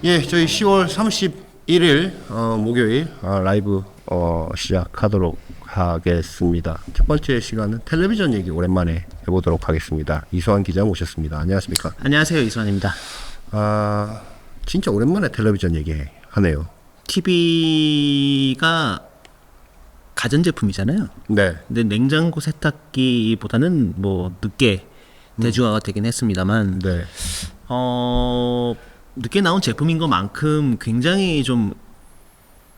예, 저희 10월 31일 목요일 라이브 시작하도록 하겠습니다. 첫 번째 시간은 텔레비전 얘기 오랜만에 해보도록 하겠습니다. 이수환 기자 모셨습니다. 안녕하십니까? 안녕하세요, 이수환입니다. 진짜 오랜만에 텔레비전 얘기 하네요. TV가 가전제품이잖아요. 네. 근데 냉장고 세탁기보다는 뭐 늦게 대중화가 되긴 했습니다만, 네. 늦게 나온 제품인 것만큼 굉장히 좀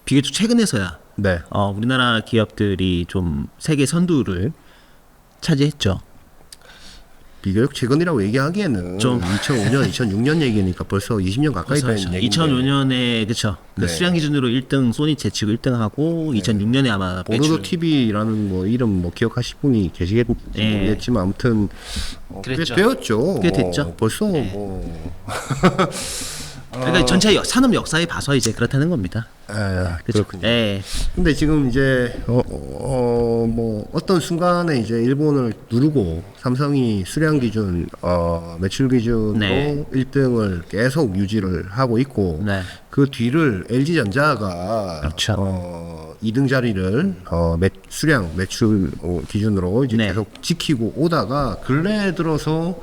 비교적 최근에서야 네. 우리나라 기업들이 좀 세계 선두를 차지했죠. 비교적 최근이라고 얘기하기에는 좀 2005년, 2006년 얘기니까 벌써 20년 가까이 된 그렇죠. 얘기인데 2005년에 그렇죠. 그 네. 수량 기준으로 1등 소니 제치고 1등하고 2006년에 아마 보노도 TV라는 뭐 이름 뭐 기억하실 분이 계시겠지 예. 모르겠지만 아무튼 꽤 그랬죠. 되었죠. 꽤 됐죠. 벌써 예. 뭐 그러니까 전체 산업 역사에 봐서 이제 그렇다는 겁니다. 그렇죠. 그렇군요. 예. 근데 지금 이제 뭐 어떤 순간에 이제 일본을 누르고 삼성이 수량 기준 매출 기준으로 네. 1등을 계속 유지를 하고 있고 네. 그 뒤를 LG전자가 그렇죠. 2등 자리를 수량 매출 기준으로 이제 네. 계속 지키고 오다가 근래에 들어서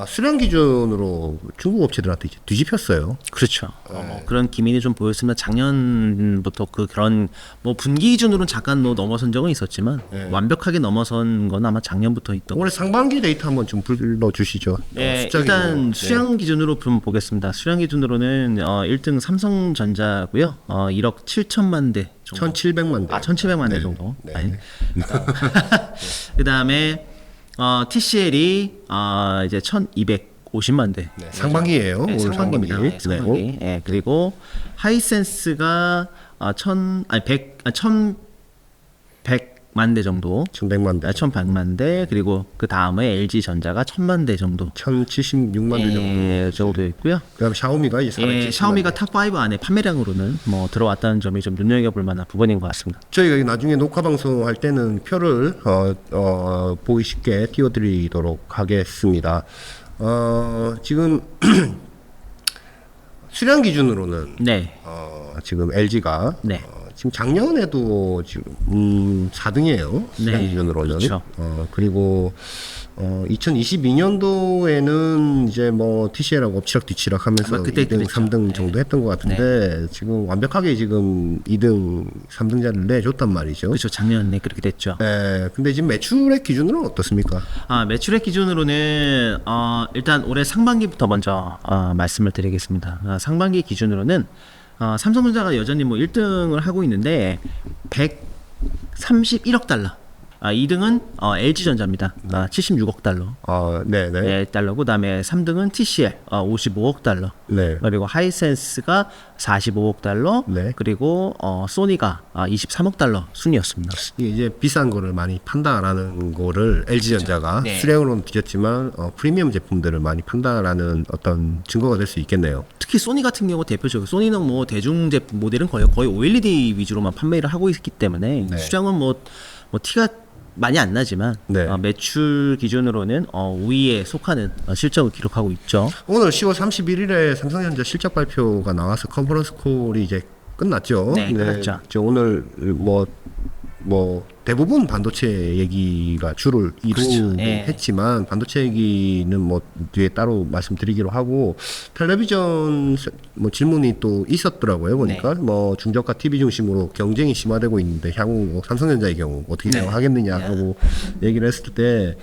수량 기준으로 중국 업체들한테 이제 뒤집혔어요. 그렇죠. 뭐 그런 기민이 좀 보였으면 작년부터 그런 뭐 분기 기준으로는 잠깐 넘어선 적은 있었지만 네. 완벽하게 넘어선 건 아마 작년부터 있던. 올해 상반기 데이터 한번 좀 불러주시죠. 네, 숫자 일단 기준으로. 네. 수량 기준으로 좀 보겠습니다. 수량 기준으로는 1등 삼성전자고요. 1억 7천만 대 정도. 1,700만 대. 1,700만 대 네. 정도. 네. 아니. 그다음에 TCL이 이제 1,250만 대. 네, 상반기예요. 네, 올 상반기입니다. 네, 네. 상반기. 예, 그리고 하이센스가 1,100만 대 정도. 1,100만 대. 1,100만 대. 그리고 그 다음에 LG전자가 1,000만 대 정도. 1,076만 대 정도. 예, 정도 있고요. 그다음 샤오미가 이제 470만 대. 샤오미가 탑5 안에 판매량으로는 뭐 들어왔다는 점이 좀 눈여겨볼 만한 부분인 것 같습니다. 저희가 나중에 녹화 방송할 때는 표를 보기 쉽게 띄워드리도록 하겠습니다. 지금 수량 기준으로는 네. 지금 LG가 네. 지금 작년에도 지금 4등이에요. 수량 네. 기준으로는. 그렇죠. 그리고 2022년도에는 이제 뭐 TCL하고 엎치락 뒤치락 하면서 아마 그때 2등, 그랬죠. 3등 정도 했던 것 같은데 지금 완벽하게 지금 2등, 3등 자리를 내줬단 말이죠. 그렇죠. 작년에 그렇게 됐죠. 근데 지금 매출액 기준으로는 어떻습니까? 매출액 기준으로는 일단 올해 상반기부터 먼저 말씀을 드리겠습니다. 상반기 기준으로는 삼성전자가 여전히 뭐 1등을 하고 있는데 131억 달러. 2등은 LG전자입니다. 76억 달러. 네네. 네, 달러고 그다음에 3등은 TCL 55억 달러. 네. 그리고 하이센스가 45억 달러. 네. 그리고 소니가 23억 달러 순이었습니다. 이게 이제 비싼 거를 많이 판다라는 거를 LG전자가 네. 수량으로는 뒤졌지만 프리미엄 제품들을 많이 판다라는 어떤 증거가 될 수 있겠네요. 특히 소니 같은 경우 대표적으로 소니는 뭐 대중 제품 모델은 거의 OLED 위주로만 판매를 하고 있기 때문에 네. 수량은 뭐 티가 많이 안 나지만 네. 매출 기준으로는 우위에 속하는 실적을 기록하고 있죠. 오늘 10월 31일에 삼성전자 실적 발표가 나와서 컨퍼런스 콜이 이제 끝났죠. 네, 끝났죠. 이제 오늘 뭐 대부분 반도체 얘기가 주를 이루긴 네. 했지만 반도체 얘기는 뭐 뒤에 따로 말씀드리기로 하고 텔레비전 뭐 질문이 또 있었더라고요. 보니까 뭐 중저가 TV 중심으로 경쟁이 심화되고 있는데 향후 뭐 삼성전자의 경우 어떻게 생각하겠느냐 하고 얘기를 했을 때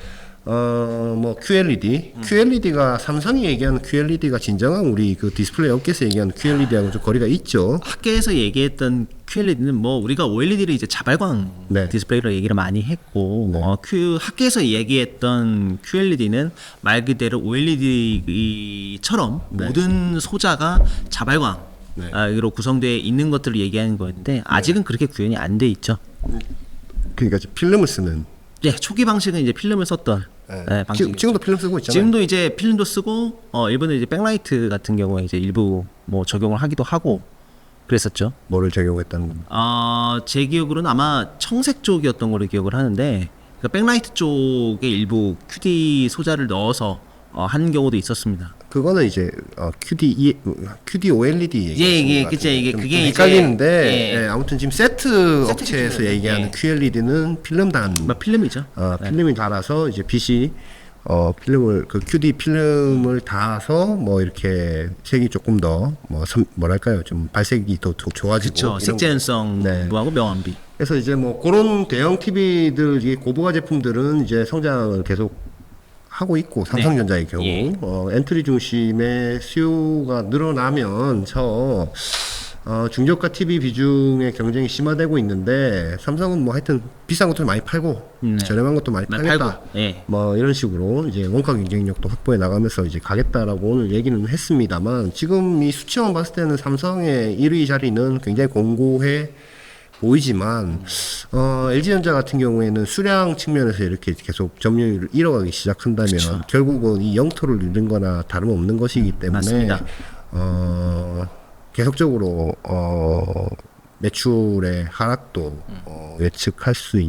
뭐 QLED가 삼성이 얘기하는 QLED가 진정한 우리 그 디스플레이 업계에서 얘기하는 QLED하고 좀 거리가 있죠. 학계에서 얘기했던 QLED는 뭐 우리가 OLED를 이제 자발광 네. 디스플레이로 얘기를 많이 했고 네. 학계에서 얘기했던 QLED는 말 그대로 OLED처럼 모든 소자가 자발광 네. 으로 구성되어 있는 것들을 얘기하는 건데 아직은 그렇게 구현이 안 돼 있죠. 그러니까 필름을 쓰는. 네, 초기 방식은 이제 필름을 썼던 방식. 지금도 필름 쓰고 있잖아요. 지금도 이제 필름도 쓰고 일본은 이제 백라이트 같은 경우에 이제 일부 뭐 적용을 하기도 하고 그랬었죠. 뭐를 적용했다는 겁니다. 제 기억으로는 아마 청색 쪽이었던 걸로 기억을 하는데 그러니까 백라이트 쪽에 일부 QD 소자를 넣어서 한 경우도 있었습니다. 그거는 이제 QD OLED 예, 그죠. 이게 좀 그게 헷갈리는데 이제, 예, 아무튼 지금 세트 세트 업체에서 기준으로, 얘기하는 예. QLED는 필름 단 뭐 필름이죠. 필름이 달아서 이제 빛이 필름을 그 QD 필름을 닿아서 뭐 이렇게 색이 조금 더 뭐랄까요 좀 발색이 더 좋아지고 그렇죠. 이런 색재현성 네. 무하고 명암비. 그래서 이제 뭐 그런 대형 TV들 이 고부가 제품들은 이제 성장을 계속 하고 있고 삼성전자의 경우 예. 엔트리 중심의 수요가 늘어나면 중저가 TV 비중의 경쟁이 심화되고 있는데 삼성은 뭐 하여튼 비싼 것도 많이 팔고 저렴한 것도 많이 팔겠다. 팔고, 예. 뭐 이런 식으로 이제 원가 경쟁력도 확보해 나가면서 이제 가겠다라고 오늘 얘기는 했습니다만 지금 이 수치만 봤을 때는 삼성의 1위 자리는 굉장히 공고해 보이지만 LG전자 같은 경우에는 수량 측면에서 이렇게 계속 점유율을 잃어가기 시작한다면 그쵸. 결국은 이 영토를 잃는 거나 다름없는 것이기 때문에 맞습니다. 계속적으로 매출의 하락도 예측할 수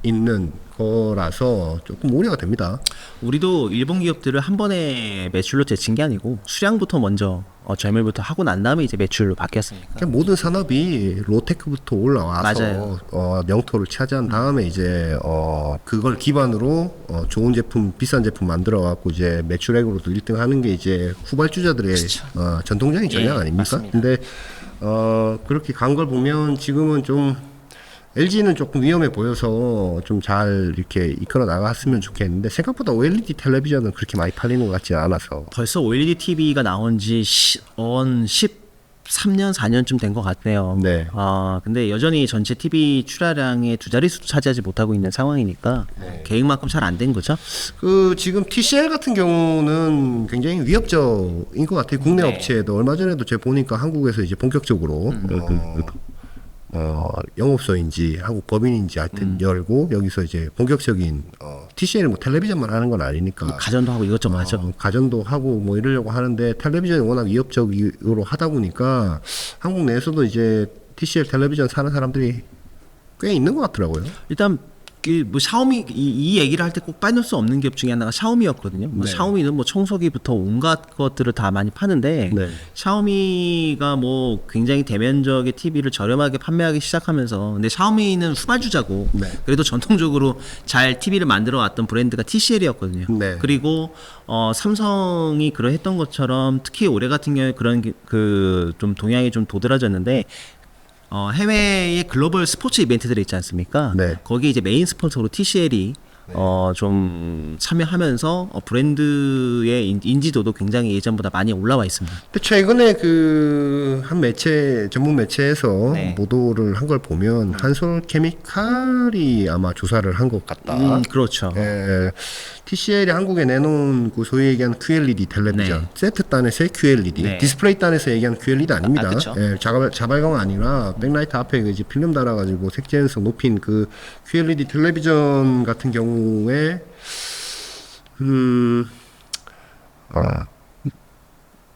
있는 거라서 조금 우려가 됩니다. 우리도 일본 기업들을 한 번에 매출로 제친 게 아니고 수량부터 먼저 점유율부터 하고 난 다음에 이제 매출로 바뀌었으니까. 그냥 모든 산업이 로테크부터 올라와서 맞아요. 영토를 차지한 다음에 이제 그걸 기반으로 좋은 제품, 비싼 제품 만들어 갖고 이제 매출액으로도 1등 하는 게 이제 후발주자들의 전통적인 전략 예, 아닙니까? 맞습니다. 근데 그렇게 간 걸 보면 지금은 좀 LG는 조금 위험해 보여서 좀 잘 이렇게 이끌어 나갔으면 좋겠는데 생각보다 OLED 텔레비전은 그렇게 많이 팔리는 것 같지 않아서 벌써 OLED TV가 나온 지 13년, 4년쯤 된 것 같네요. 네. 근데 여전히 전체 TV 출하량의 두 자릿수도 차지하지 못하고 있는 상황이니까 계획만큼 잘 안 된 거죠. 그 지금 TCL 같은 경우는 굉장히 위협적인 것 같아요. 국내 업체도 얼마 전에도 제가 보니까 한국에서 이제 본격적으로 영업소인지 한국 법인인지 하여튼 열고 여기서 이제 본격적인 TCL 뭐 텔레비전만 하는 건 아니니까 가전도 하고 이것저것 하죠. 가전도 하고 뭐 이러려고 하는데 텔레비전이 워낙 위협적으로 하다 보니까 한국 내에서도 이제 TCL 텔레비전 사는 사람들이 꽤 있는 것 같더라고요. 일단 뭐 샤오미 이 얘기를 할 때 꼭 빠질 수 없는 기업 중에 하나가 샤오미였거든요. 뭐 샤오미는 뭐 청소기부터 온갖 것들을 다 많이 파는데 네. 샤오미가 뭐 굉장히 대면적의 TV를 저렴하게 판매하기 시작하면서 근데 샤오미는 후발주자고 네. 그래도 전통적으로 잘 TV를 만들어 왔던 브랜드가 TCL이었거든요. 네. 그리고 삼성이 그러했던 것처럼 특히 올해 같은 경우에 그런 그 좀 동향이 좀 도드라졌는데 해외의 글로벌 스포츠 이벤트들이 있지 않습니까? 네. 거기에 이제 메인 스폰서로 TCL이 좀 참여하면서 브랜드의 인지도도 굉장히 예전보다 많이 올라와 있습니다. 근데 최근에 그 한 매체 전문 매체에서 네. 보도를 한 걸 보면 한솔 케미칼이 아마 조사를 한 것 같다. 그렇죠. TCL이 한국에 내놓은 그 소위 얘기하는 QLED 텔레비전 네. 세트 단에서의 QLED 네. 디스플레이 단에서 얘기하는 QLED 아닙니다. 그쵸. 자발광 아니라 백라이트 앞에 이제 필름 달아가지고 색재현성 높인 그 QLED 텔레비전 같은 경우에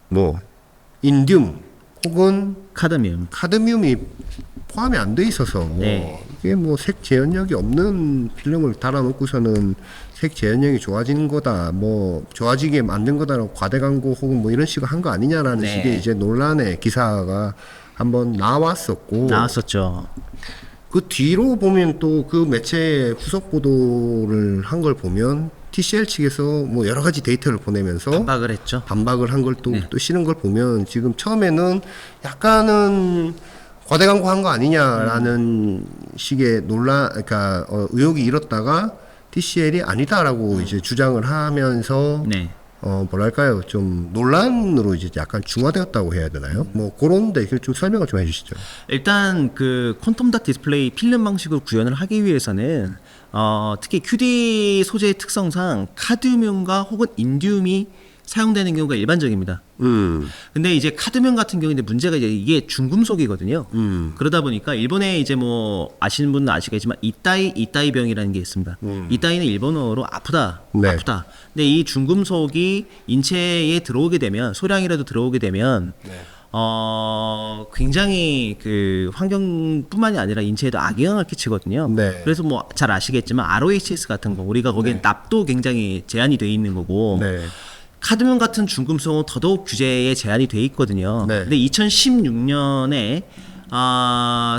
뭐 인듐 혹은 카드뮴이 포함이 안 돼 있어서 네. 이게 뭐 색 재현력이 없는 필름을 달아놓고서는 색 재현력이 좋아지는 거다, 뭐 좋아지게 만든 거다라고 과대 광고 혹은 뭐 이런 식으로 한 거 아니냐라는 네. 식의 이제 논란의 기사가 한번 나왔었죠. 그 뒤로 보면 또 그 매체의 후속 보도를 한 걸 보면 TCL 측에서 뭐 여러 가지 데이터를 보내면서 반박을 했죠. 반박을 한 걸 또 실은 걸 보면 지금 처음에는 약간은 과대 광고한 거 아니냐라는 식의 그러니까 의혹이 일었다가 TCL이 아니다라고 이제 주장을 하면서 네. 뭐랄까요, 좀 논란으로 이제 약간 중화되었다고 해야 되나요? 뭐 그런데 좀 설명을 좀 해주시죠. 일단 그 퀀텀 닷 디스플레이 필름 방식으로 구현을 하기 위해서는 특히 QD 소재의 특성상 카드뮴과 혹은 인듐이 사용되는 경우가 일반적입니다. 근데 이제 카드뮴 같은 경우인데 문제가 이제 이게 중금속이거든요. 그러다 보니까 일본에 이제 뭐 아시는 분은 아시겠지만 이따이병이라는 게 있습니다. 이따이는 일본어로 아프다, 네. 아프다. 근데 이 중금속이 인체에 들어오게 되면 소량이라도 들어오게 되면 굉장히 그 환경뿐만이 아니라 인체에도 악영향을 끼치거든요. 네. 그래서 뭐 잘 아시겠지만 ROHS 같은 거 우리가 거기에 납도 굉장히 제한이 돼 있는 거고. 네. 카드뮴 같은 중금속은 더더욱 규제에 제한이 돼 있거든요. 네. 근데 2016년에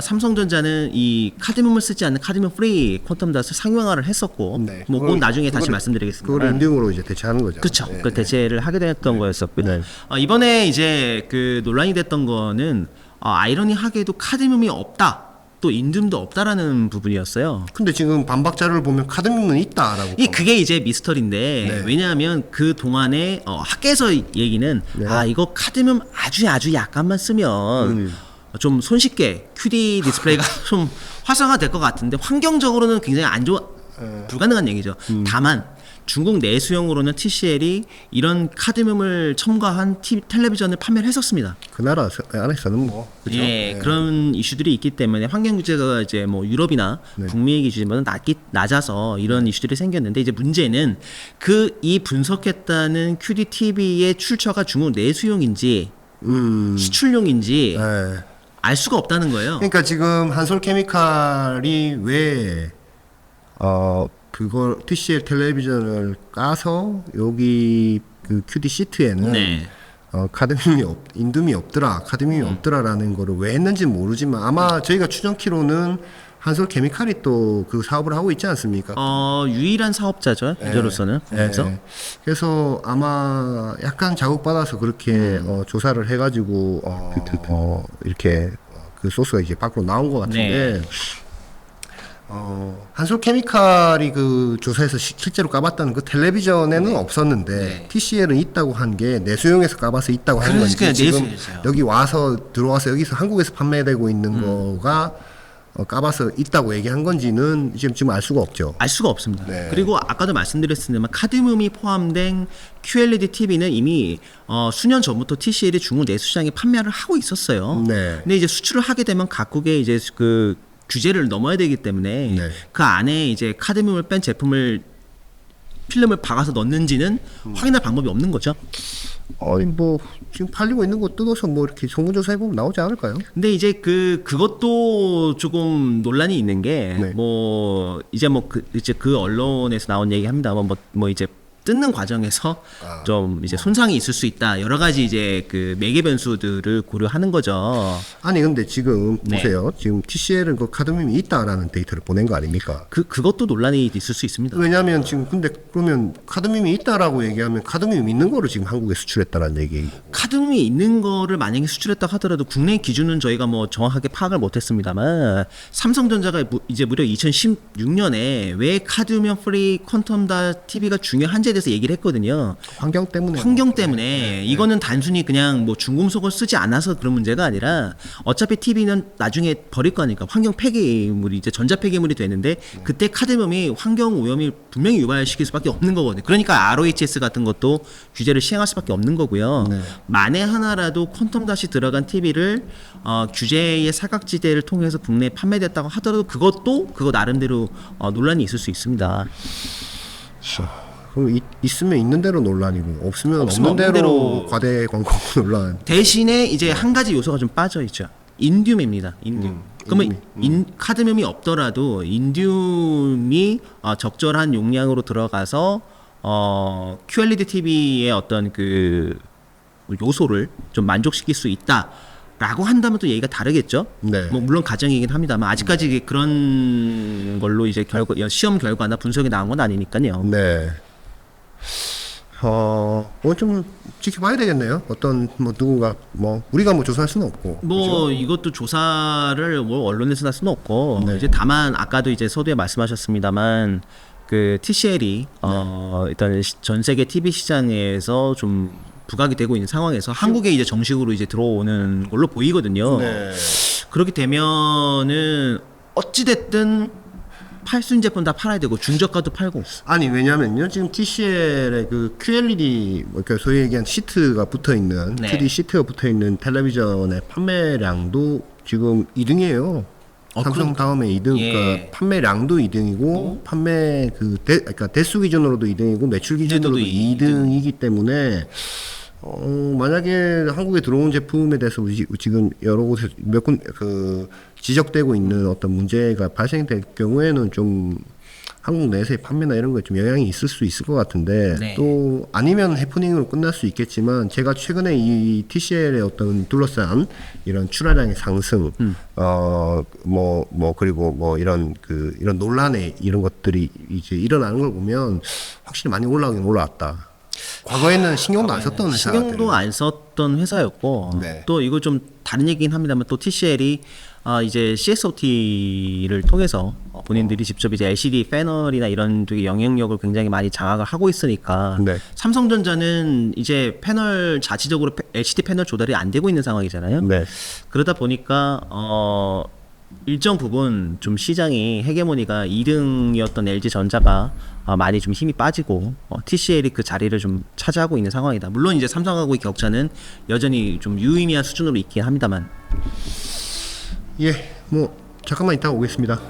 삼성전자는 이 카드뮴을 쓰지 않는 카드뮴 프리 퀀텀 닷을 상용화를 했었고, 네. 뭐 그건 나중에 다시 그걸 말씀드리겠습니다. 그걸 인증으로 이제 대체하는 거죠. 그렇죠. 네. 그 대체를 하게 됐던 거였었고요. 네. 이번에 이제 그 논란이 됐던 거는 아이러니하게도 카드뮴이 없다, 또 인듐도 없다라는 부분이었어요. 근데 지금 반박자를 보면 카드뮴은 있다라고. 그게 이제 미스터리인데, 네. 왜냐하면 그 동안에 학계에서 얘기는 네. 이거 카드뮴 아주 약간만 쓰면 좀 손쉽게 QD 디스플레이가 좀 활성화될 것 같은데 환경적으로는 굉장히 안 좋아, 불가능한 얘기죠. 다만 중국 내수용으로는 TCL이 이런 카드뮴을 첨가한 텔레비전을 판매를 했었습니다. 그 나라 안에서는 뭐 그죠? 예, 네. 그런 이슈들이 있기 때문에 환경 규제가 이제 뭐 유럽이나 네. 북미의 기준보다 낮아서 이런 이슈들이 생겼는데, 이제 문제는 이 분석했다는 QD TV의 출처가 중국 내수용인지 시출용인지 네. 알 수가 없다는 거예요. 그러니까 지금 한솔케미칼이 왜 그걸 TCL 텔레비전을 까서 여기 그 QD 시트에는 네. 인둠이 없더라, 카드뮴이 없더라라는 거를 왜 했는지 모르지만 아마 저희가 추정키로는 한솔케미칼이 또 그 사업을 하고 있지 않습니까? 유일한 사업자죠, 현재로서는. 그래서 그래서 아마 약간 자극받아서 그렇게 조사를 해가지고 이렇게 그 소스가 이제 밖으로 나온 것 같은데. 네. 한솔케미칼이 그 조사에서 실제로 까봤다는 그 텔레비전에는 없었는데 TCL은 있다고 한 게 내수용에서 까봐서 있다고 하는 건지 그러니까 지금 내수용이죠. 여기 들어와서 여기서 한국에서 판매되고 있는 거가 까봐서 있다고 얘기한 건지는 지금 알 수가 없죠. 알 수가 없습니다. 네. 그리고 아까도 말씀드렸습니다만 카드뮴이 포함된 QLED TV는 이미 수년 전부터 TCL이 중국 내수시장에 판매를 하고 있었어요. 네. 근데 이제 수출을 하게 되면 각국의 이제 그 규제를 넘어야 되기 때문에 네. 그 안에 이제 카드뮴을 뺀 제품을 필름을 박아서 넣는지는 확인할 방법이 없는 거죠. 뭐 지금 팔리고 있는 거 뜯어서 뭐 이렇게 소문조사 해보면 나오지 않을까요? 근데 이제 그것도 조금 논란이 있는 게, 네. 뭐 이제 그 언론에서 나온 얘기합니다만 뭐 이제 뜯는 과정에서 좀 이제 손상이 있을 수 있다, 여러 가지 이제 그 매개 변수들을 고려하는 거죠. 아니 근데 지금 네. 보세요. 지금 TCL은 그 카드뮴이 있다라는 데이터를 보낸 거 아닙니까? 그것도 논란이 있을 수 있습니다. 왜냐하면 지금 근데 그러면 카드뮴이 있다라고 얘기하면 카드뮴이 있는 거를 지금 한국에 수출했다라는 얘기. 카드뮴이 있는 거를 만약에 수출했다 하더라도 국내 기준은 저희가 뭐 정확하게 파악을 못했습니다만, 삼성전자가 이제 무려 2016년에 왜 카드뮴 프리 퀀텀 닷 TV가 중요한지에 대해서 얘기를 했거든요. 환경 때문에. 환경 때문에. 이거는 단순히 그냥 뭐 중금속을 쓰지 않아서 그런 문제가 아니라 어차피 TV는 나중에 버릴 거니까 환경 폐기물이 이제 전자 폐기물이 되는데, 그때 카드뮴이 환경 오염을 분명히 유발시킬 수밖에 없는 거거든요. 그러니까 ROHS 같은 것도 규제를 시행할 수밖에 없는 거고요. 만에 하나라도 퀀텀 닷이 들어간 TV를 규제의 사각지대를 통해서 국내에 판매됐다고 하더라도 그거 나름대로 논란이 있을 수 있습니다. 그럼 있으면 있는 대로 논란이고 없으면 없는 대로 과대 광고 논란. 대신에 이제 한 가지 요소가 좀 빠져 있죠. 인듐입니다. 인듐. 그러면 카드뮴이 없더라도 인듐이 적절한 용량으로 들어가서 QLED TV의 어떤 그 요소를 좀 만족시킬 수 있다라고 한다면 또 얘기가 다르겠죠. 네. 뭐 물론 가정이긴 합니다만 아직까지 그런 걸로 이제 시험 결과나 분석이 나온 건 아니니까요. 네. 좀 지켜봐야 되겠네요. 어떤 뭐 누군가 뭐 우리가 뭐 조사할 수는 없고. 뭐 이것도 조사를 뭐 언론에서 할 수는 없고, 네. 이제 다만 아까도 이제 서두에 말씀하셨습니다만 그 TCL이 일단 전 세계 TV 시장에서 좀 부각이 되고 있는 상황에서 한국에 이제 정식으로 이제 들어오는 걸로 보이거든요. 네. 그렇게 되면은 어찌 됐든 팔순 제품 다 팔아야 되고 중저가도 팔고. 아니 왜냐면요 지금 TCL의 그 QLED 그러니까 소위 얘기한 시트가 붙어 있는 네. 2D 시트가 붙어 있는 텔레비전의 판매량도 지금 2등이에요. 삼성 다음에 2등. 예. 그러니까 판매량도 2등이고 판매 그러니까 대수 기준으로도 2등이고 매출 기준으로도 2등이기 때문에 만약에 한국에 들어온 제품에 대해서 지금 여러 곳에 몇 군 그 지적되고 있는 어떤 문제가 발생될 경우에는 좀 한국 내에서의 판매나 이런 거에 좀 영향이 있을 수 있을 것 같은데 네. 또 아니면 해프닝으로 끝날 수 있겠지만 제가 최근에 이 TCL의 어떤 둘러싼 이런 출하량의 상승 그리고 뭐 이런 이런 논란의 이런 것들이 이제 일어나는 걸 보면 확실히 많이 올라오긴 올라왔다. 과거에는 신경도 안 썼던 회사 신경도 안 썼던 회사였고 네. 또 이거 좀 다른 얘기긴 합니다만 또 TCL이 이제 CSOT를 통해서 본인들이 직접 이제 LCD 패널이나 이런 쪽의 영향력을 굉장히 많이 장악을 하고 있으니까 네. 삼성전자는 이제 패널 자체적으로 LCD 패널 조달이 안 되고 있는 상황이잖아요. 네. 그러다 보니까 일정 부분 좀 시장이 헤게모니가 2등이었던 LG전자가 많이 좀 힘이 빠지고 TCL이 그 자리를 좀 차지하고 있는 상황이다. 물론 이제 삼성하고의 격차는 여전히 좀 유의미한 수준으로 있긴 합니다만. 예, 뭐 잠깐만 이따가 오겠습니다.